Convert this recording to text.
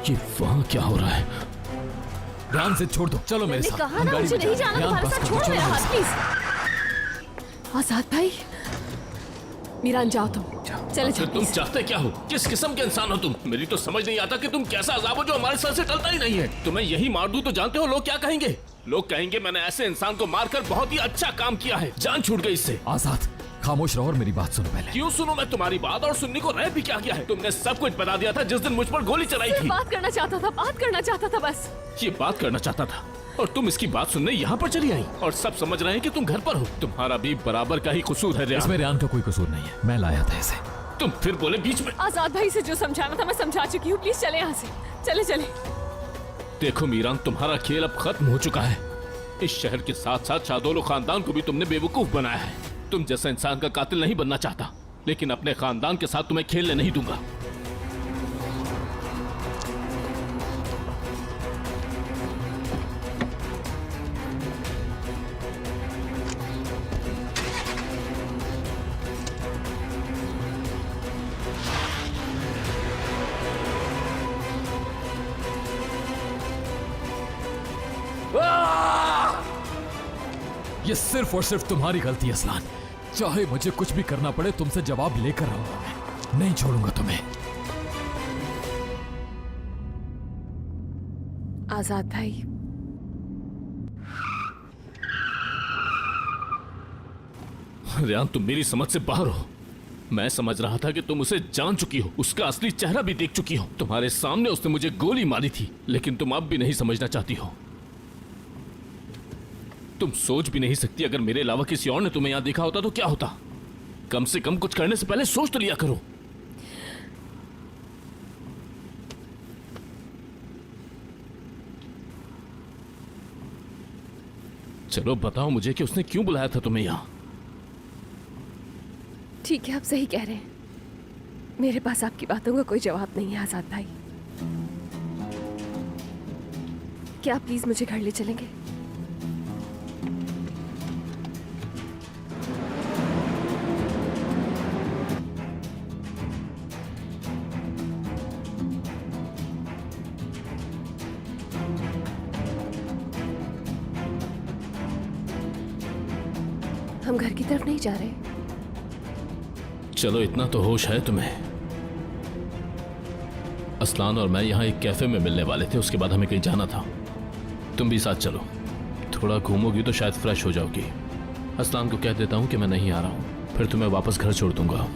ये वहाँ क्या हो रहा है? ध्यान से छोड़ दो, चलो मेरे साथ। कहा ना मुझे नहीं जाना तुम्हारे साथ, छोड़ मेरा हाथ प्लीज। आजाद भाई, मीरान जाओ तुम, चले जाओ। तुम चाहते क्या हो? किस किस्म के इंसान हो तुम? मेरी तो समझ नहीं आता कि तुम कैसा अजाब हो जो हमारे सर से टलता ही नहीं है। तुम्हें यही मार दूं तो जानते हो लोग क्या कहेंगे? लोग कहेंगे मैंने ऐसे इंसान को मारकर बहुत ही अच्छा काम किया है, जान छूट गई इससे। आजाद खामोश रहो और मेरी बात सुनो पहले। क्यों सुनो मैं तुम्हारी बात? और सुनने को रह भी क्या गया है? तुमने सब कुछ बता दिया था जिस दिन मुझ पर गोली चलाई थी। बात करना चाहता था, बात करना चाहता था बस। ये बात करना चाहता था और तुम इसकी बात सुनने यहाँ पर चली आई और सब समझ रहे हैं कि तुम घर पर हो। तुम्हारा भी बराबर का ही कसूर है। इसमें रेहान का कोई कसूर नहीं है, मैं लाया था इसे। तुम फिर बोले बीच में। आजाद भाई से जो समझाना था मैं समझा चुकी हूँ, प्लीज चले यहाँ से, चले चले। देखो मीरान, तुम्हारा खेल अब खत्म हो चुका है। इस शहर के साथ साथ शाहदौलो खानदान को भी तुमने बेवकूफ बनाया है। तुम जैसा इंसान का कातिल नहीं बनना चाहता, लेकिन अपने खानदान के साथ तुम्हें खेलने नहीं दूंगा। ये सिर्फ और सिर्फ तुम्हारी गलती है असलान। चाहे मुझे कुछ भी करना पड़े तुमसे जवाब लेकर रहूंगा मैं, नहीं छोड़ूंगा तुम्हें। आजाद भाई, रेहान, तुम मेरी समझ से बाहर हो। मैं समझ रहा था कि तुम उसे जान चुकी हो, उसका असली चेहरा भी देख चुकी हो। तुम्हारे सामने उसने मुझे गोली मारी थी, लेकिन तुम अब भी नहीं समझना चाहती हो। तुम सोच भी नहीं सकती अगर मेरे अलावा किसी और ने तुम्हें यहां देखा होता तो क्या होता। कम से कम कुछ करने से पहले सोच तो लिया करो। चलो बताओ मुझे कि उसने क्यों बुलाया था तुम्हें यहां? ठीक है, आप सही कह रहे हैं। मेरे पास आपकी बातों का कोई जवाब नहीं है आजाद भाई। क्या आप प्लीज मुझे घर ले चलेंगे? हम घर की तरफ नहीं जा रहे। चलो इतना तो होश है तुम्हें। असलान और मैं यहाँ एक कैफे में मिलने वाले थे, उसके बाद हमें कहीं जाना था। तुम भी साथ चलो, थोड़ा घूमोगी तो शायद फ्रेश हो जाओगी। असलान को कह देता हूँ कि मैं नहीं आ रहा हूँ, फिर तुम्हें वापस घर छोड़ दूंगा।